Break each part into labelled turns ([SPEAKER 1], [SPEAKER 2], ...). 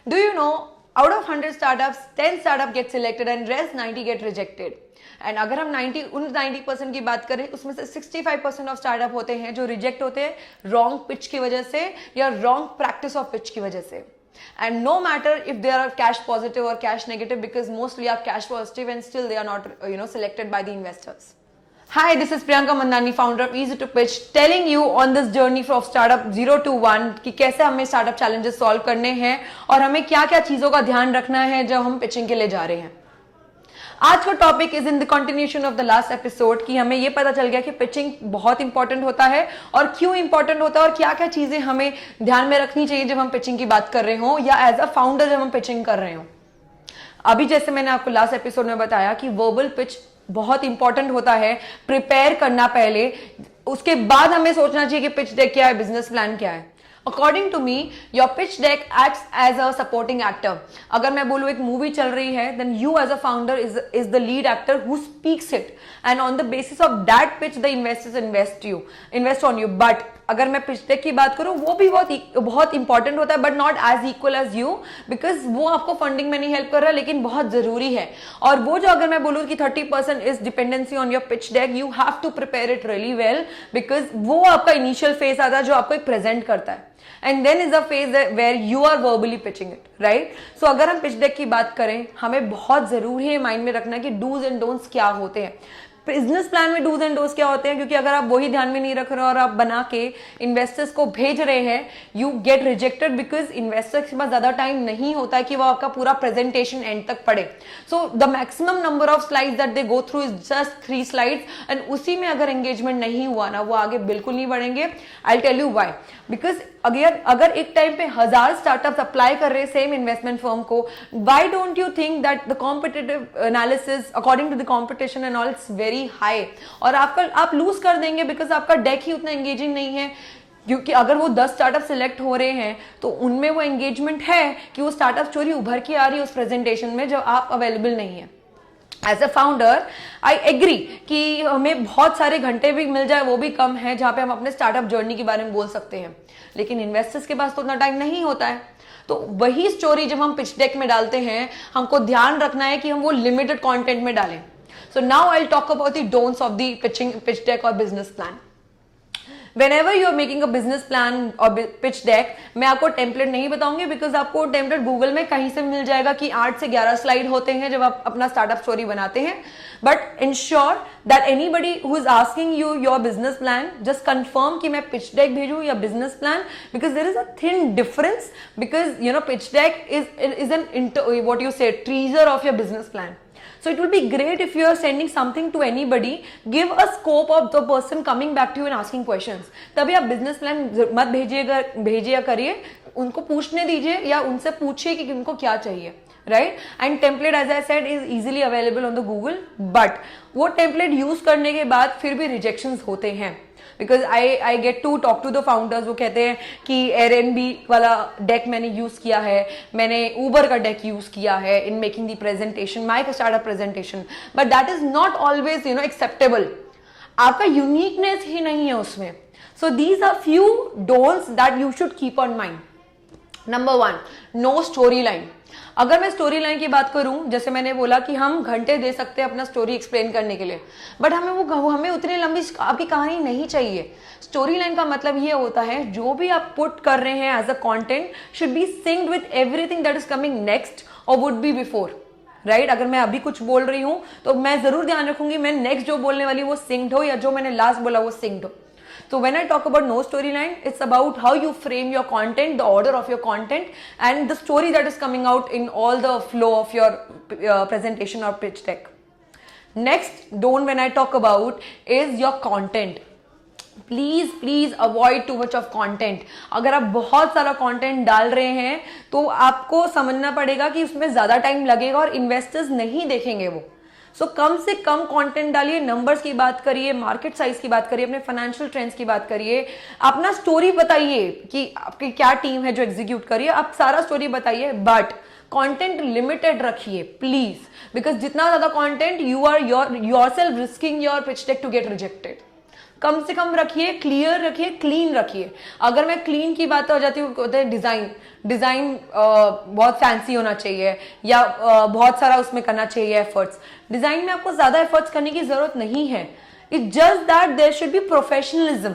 [SPEAKER 1] Do you know out of 100 startups, 10 startup get selected and rest 90 get rejected. And अगर हम 90% की बात करें उसमें से 65% ऑफ स्टार्टअप होते हैं जो रिजेक्ट होते हैं रॉन्ग पिच की वजह से या रॉन्ग प्रैक्टिस ऑफ पिच की वजह से. And no matter if they are cash positive or cash negative, because mostly are cash positive and still they are not selected by the investors. Hi, this is Priyanka Mandani, founder of Easy to Pitch, telling you on this journey from startup 0 to 1 कि कैसे हमें startup challenges solve करने हैं और हमें क्या क्या चीजों का ध्यान रखना है जब हम पिचिंग के लिए जा रहे हैं. आज का topic is in the continuation of the last episode कि हमें ये पता चल गया कि पिचिंग बहुत इंपॉर्टेंट होता है और क्यों इंपॉर्टेंट होता है और क्या क्या चीजें हमें ध्यान में रखनी चाहिए जब हम पिचिंग की बात कर रहे हो या एज अ फाउंडर जब हम पिचिंग कर रहे हो. अभी जैसे मैंने आपको लास्ट एपिसोड में बताया कि वर्बल पिच बहुत इंपॉर्टेंट होता है, प्रिपेयर करना पहले, उसके बाद हमें सोचना चाहिए कि पिच डेक क्या है, बिजनेस प्लान क्या है. According to me, your pitch deck acts as a supporting actor. अगर मैं बोलूँ एक मूवी चल रही है, then you as a founder is the lead actor who speaks it, and on the basis of that pitch, the investors invest on you. But अगर मैं pitch deck की बात करूँ, वो भी बहुत इंपॉर्टेंट होता है, but not as equal as you, because वो आपको फंडिंग में नहीं हेल्प कर रहा, लेकिन बहुत जरूरी है. और वो जो अगर मैं बोलूँ कि 30% is dependency on your pitch deck, you have to prepare it really well, because वो आपका इनिशियल फेज आता है जो आपको एक प्रेजेंट करता है. And then is a phase where you are verbally pitching it, right? So अगर हम pitch deck की बात करें, हमें बहुत जरूरी है माइंड में रखना कि do's and don'ts क्या होते हैं. बिजनेस प्लान में डूज एंड डोज क्या होते हैं, क्योंकि अगर आप वही ध्यान में नहीं रख रहे हो और आप बना के इन्वेस्टर्स को भेज रहे हैं, you get rejected because investors के पास ज्यादा टाइम नहीं होता है कि वो आपका पूरा प्रेजेंटेशन एंड तक पढ़े. So the maximum number of slides that they go through is just 3 slides, and उसी में अगर एंगेजमेंट नहीं हुआ ना, वो आगे बिल्कुल नहीं बढ़ेंगे. I tell you why. Because अगर एक टाइम पे 1000 स्टार्टअप्स अप्लाई कर रहे हैं सेम इन्वेस्टमेंट फर्म को, why don't you think that the competitive analysis according to the competition and all it's very high, और आप लूज कर देंगे बिकॉज आपका डेक ही उतना एंगेजिंग नहीं है. क्योंकि अगर वो 10 स्टार्टअप सिलेक्ट हो रहे हैं तो उनमें वो एंगेजमेंट है कि वो स्टार्टअप स्टोरी उभर के आ रही है उस प्रेजेंटेशन में जब आप अवेलेबल नहीं है. As a founder I agree कि हमें बहुत सारे घंटे भी मिल जाए, वो भी कम है जहां पे हम अपने स्टार्टअप जर्नी के बारे में बोल सकते हैं, लेकिन इन्वेस्टर्स के पास तो उतना टाइम नहीं होता है. तो वही स्टोरी जब हम पिच डेक में डालते हैं, हमको ध्यान रखना है कि हम वो लिमिटेड कंटेंट में डालें. So now I'll talk about the don'ts of the pitch deck or business plan. Whenever you are making a business plan or pitch deck, मैं आपको टेम्पलेट नहीं बताऊंगी बिकॉज आपको टेम्पलेट गूगल में कहीं से मिल जाएगा कि 8 से 11 स्लाइड होते हैं जब आप अपना स्टार्टअप स्टोरी बनाते हैं. But ensure that anybody who is asking you your business plan just confirm कि मैं पिच डेक भेजूं या business plan, because there is a thin difference. Because pitch deck is an what you say teaser of your business plan. So it will be great if you are sending something to anybody, give a scope of the person coming back to you and asking questions. तभी आप business plan मत भेजिए करिए, उनको पूछने दीजिए या उनसे पूछिए कि उनको क्या चाहिए, right. And template as I said is easily available on the Google, but वो टेम्पलेट यूज करने के बाद फिर भी रिजेक्शंस होते हैं. Because I get to talk to the founders, वो कहते हैं कि Airbnb वाला डेक मैंने यूज किया है, मैंने Uber का डेक यूज किया है in making the presentation, my startup presentation, but that is not always acceptable. आपका यूनिकनेस ही नहीं है उसमें. So these are few don'ts that you should keep on mind. Number 1, no story line. अगर मैं story line की बात करूं, जैसे मैंने बोला कि हम घंटे दे सकते हैं अपना स्टोरी एक्सप्लेन करने के लिए, बट हमें उतनी लंबी आपकी कहानी नहीं चाहिए. स्टोरी लाइन का मतलब ये होता है जो भी आप पुट कर रहे हैं as a content should be synced with everything that is coming next और वुड बी बिफोर, राइट. अगर मैं अभी कुछ बोल रही हूं तो मैं जरूर ध्यान रखूंगी मैं नेक्स्ट जो बोलने वाली वो सिंक्ड हो, या जो मैंने लास्ट बोला वो सिंक्ड हो. So when I talk about no storyline, it's about how you frame your content, the order of your content, and the story that is coming out in all the flow of your presentation or pitch deck. Next don't when I talk about is your content. Please avoid too much of content. अगर आप बहुत सारा content डाल रहे हैं तो आपको समझना पड़ेगा कि उसमें ज्यादा टाइम लगेगा और इन्वेस्टर्स नहीं देखेंगे वो. सो कम से कम कंटेंट डालिए, नंबर्स की बात करिए, मार्केट साइज की बात करिए, अपने फाइनेंशियल ट्रेंड्स की बात करिए, अपना स्टोरी बताइए कि आपकी क्या टीम है जो एग्जीक्यूट करिए, आप सारा स्टोरी बताइए, बट कंटेंट लिमिटेड रखिए प्लीज. बिकॉज जितना ज्यादा content, you are yourself risking your pitch deck to get rejected. कम से कम रखिए, क्लियर रखिए, क्लीन रखिए। अगर मैं क्लीन की बात हो जाती हूँ, डिजाइन बहुत फैंसी होना चाहिए या बहुत सारा उसमें करना चाहिए एफर्ट्स। डिजाइन में आपको ज्यादा एफर्ट्स करने की जरूरत नहीं है। It's just that there should be professionalism,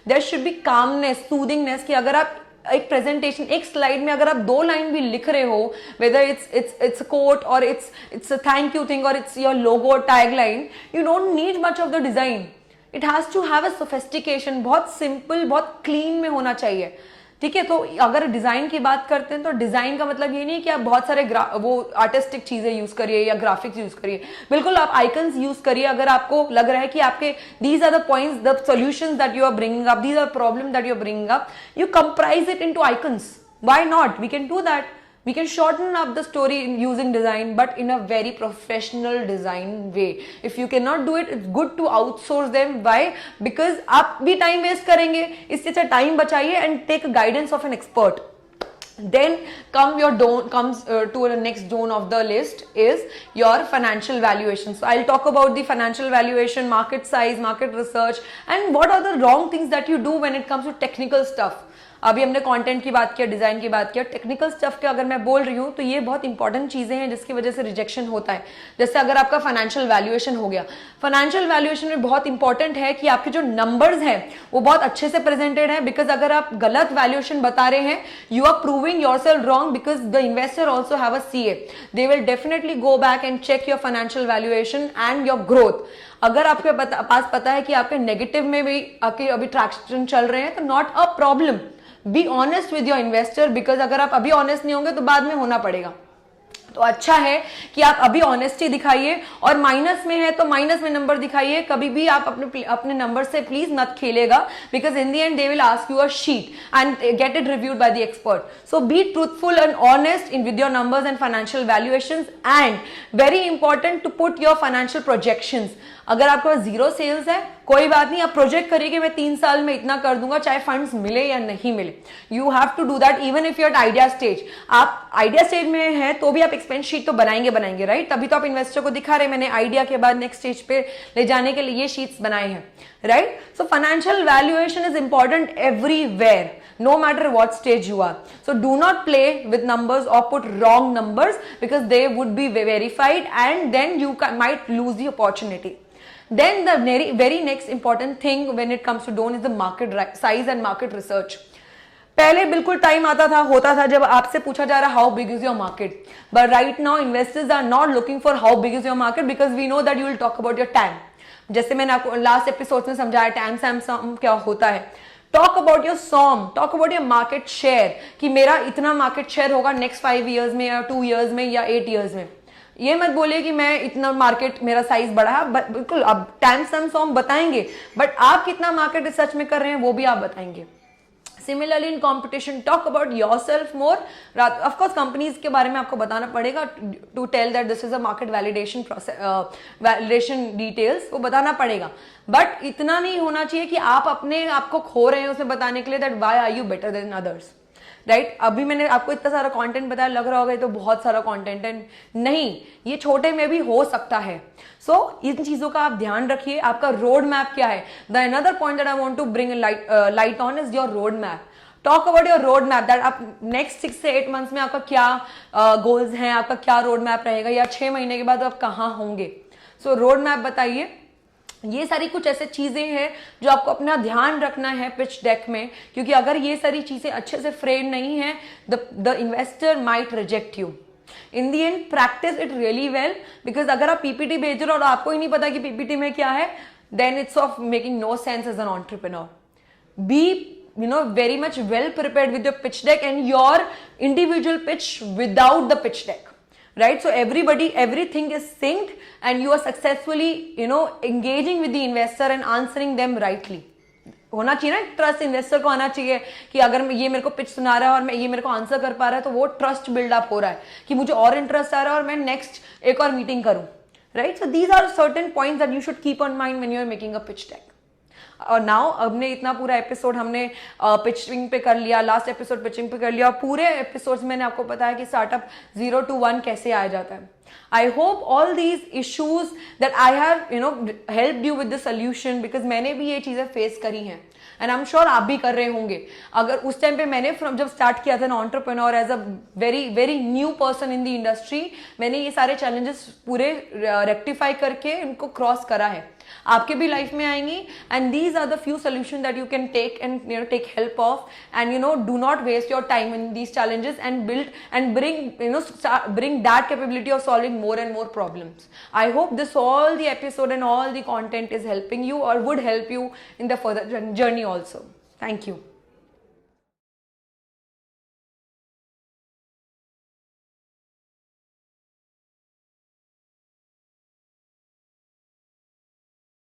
[SPEAKER 1] there should be calmness, soothingness, कि अगर आप एक प्रेजेंटेशन, एक स्लाइड में अगर आप 2 लाइन भी लिख रहे हो, वेदर इट्स अ कोट और it's a thank you thing और इट्स योर लोगो और tag line, you don't need much of the design. It has to have a sophistication, बहुत सिंपल, बहुत क्लीन में होना चाहिए, ठीक है। तो अगर डिजाइन की बात करते हैं तो डिजाइन का मतलब ये नहीं है कि आप बहुत सारे वो आर्टिस्टिक चीजें यूज करिए या ग्राफिक्स यूज करिए, बिल्कुल आप आइकन्स यूज करिए। अगर आपको लग रहा है कि आपके these are the points, the solutions that you are bringing up, these are problem that you are bringing up, you comprise it into icons, why not, we can do that. We can shorten up the story using design, but in a very professional design way. If you cannot do it, it's good to outsource them. Why? Because आप भी time waste करेंगे, इससे अच्छा time बचाइए and take guidance of an expert. Then comes to the next zone of the list is your financial valuation. So I'll talk about the financial valuation, market size, market research, and what are the wrong things that you do when it comes to technical stuff. अभी हमने content की बात किया, design की बात किया, technical stuff के अगर मैं बोल रही हूँ तो ये बहुत इंपॉर्टेंट चीजें हैं जिसकी वजह से रिजेक्शन होता है। जैसे अगर आपका फाइनेंशियल वैल्यूएशन हो गया, फाइनेंशियल वैल्यूएशन में बहुत इंपॉर्टेंट है कि आपके जो नंबर्स हैं वो बहुत अच्छे से प्रेजेंटेड है, बिकॉज अगर आप गलत वैल्यूएशन बता रहे हैं, you are proving yourself wrong, because the investor also have a CA, they will definitely go back and check your financial valuation and your growth. अगर आपके पास पता है कि आपके नेगेटिव में भी आपके अभी ट्रैक्शन चल रहे हैं तो not a problem, be honest with your investor, because अगर आप अभी ऑनेस्ट नहीं होंगे तो बाद में होना पड़ेगा। तो अच्छा है कि आप अभी ऑनेस्टी दिखाइए, और माइनस में है तो माइनस में नंबर दिखाइए। कभी भी आप अपने नंबर से प्लीज मत खेलेगा, because in the end they will ask you a sheet and get it reviewed by the expert. So be truthful and honest in with your numbers and financial valuations, and very important to put your financial projections. अगर आपके पास 0 sales है, कोई बात नहीं, आप project करिए कि मैं 3 साल में इतना कर दूंगा, चाहे फंड्स मिले या नहीं मिले। You have to do that even if you at idea stage. आप आइडिया स्टेज में है तो भी आप एक्सपेंस शीट तो बनाएंगे, राइट? तभी तो आप इन्वेस्टर को दिखा रहे मैंने आइडिया के बाद नेक्स्ट स्टेज पे ले जाने के लिए ये शीट्स बनाए हैं, right? So financial valuation is important everywhere, no matter what stage you are. So do not play with numbers or put wrong numbers, because they would be verified and then you might lose the opportunity. Then the very next important thing when it comes to DON is the market size and market research. पहले बिल्कुल time होता था जब आपसे पूछा जा रहा how big is your market, but right now investors are not looking for how big is your market, because we know that you will talk about your time. जैसे मैंने आपको लास्ट एपिसोड में समझाया टाइम सैम क्या होता है। Talk about your SOM, talk about your market share, कि मेरा इतना मार्केट शेयर होगा नेक्स्ट 5 ईयर्स में या 2 ईयर्स में या 8 ईयर्स में। ये मत बोलिए कि मैं इतना मार्केट मेरा साइज बढ़ा है, बिल्कुल अब टाइम सम बताएंगे, बट आप कितना मार्केट रिसर्च में कर रहे हैं वो भी आप बताएंगे। Similarly in competition, talk about yourself more. Of course, companies के बारे में आपको बताना पड़ेगा to tell that this is a market validation process, validation details, वो बताना पड़ेगा, but इतना नहीं होना चाहिए कि आप अपने आपको खो रहे हैं उसमें बताने के लिए that why are you better than others, right? अभी मैंने आपको इतना सारा कंटेंट बताया, लग रहा होगा ये तो बहुत सारा कंटेंट है, नहीं, ये छोटे में भी हो सकता है। सो इन चीजों का आप ध्यान रखिए। आपका रोड मैप क्या है? The another point that I want to bring light on is your road map. Talk about your road map, that आप नेक्स्ट 6 से 8 मंथ्स में आपका क्या गोल्स हैं, आपका क्या रोड मैप रहेगा, या 6 महीने के बाद आप कहाँ होंगे। सो रोड मैप बताइए। ये सारी कुछ ऐसे चीजें हैं जो आपको अपना ध्यान रखना है पिच डेक में, क्योंकि अगर ये सारी चीजें अच्छे से फ्रेम नहीं है, the investor might reject you. In the and practice it really well, because अगर आप पीपीटी भेज रहे हो और आपको ही नहीं पता कि पीपीटी में क्या है, then it's of making no sense as an entrepreneur. Be very much well prepared with your pitch deck and your individual pitch without the pitch deck, right? So everything is synced and you are successfully engaging with the investor and answering them rightly. होना चाहिए ना trust, investor को आना चाहिए कि अगर ये मेरे को पिच सुना रहा है और ये मेरे को आंसर कर पा रहा है तो वो ट्रस्ट बिल्डअप हो रहा है कि मुझे और इंटरेस्ट आ रहा है और मैं नेक्स्ट एक और मीटिंग करूं, right? So these are certain points that you should keep on mind when you are making a pitch deck. और नाउ हमने इतना पूरा एपिसोड हमने पिचिंग पे कर लिया, लास्ट एपिसोड पिचिंग पे कर लिया, पूरे एपिसोड्स मैंने आपको बताया कि स्टार्टअप 0 to 1 कैसे आया जाता है. I hope all these issues that I have helped you with the solution, because मैंने भी ये चीजें फेस करी हैं एंड आई एम श्योर आप भी कर रहे होंगे. अगर उस टाइम पे मैंने जब स्टार्ट किया था ना entrepreneur as a very very new person in the industry, मैंने ये सारे चैलेंजेस पूरे रेक्टिफाई करके इनको क्रॉस करा है. आपके भी लाइफ में आएंगी and these are the few solution that you can take and take help of and do not waste your time in these challenges and build and bring that capability of solving more and more problems. I hope this all the episode and all the content is helping you or would help you in the further journey also. Thank you.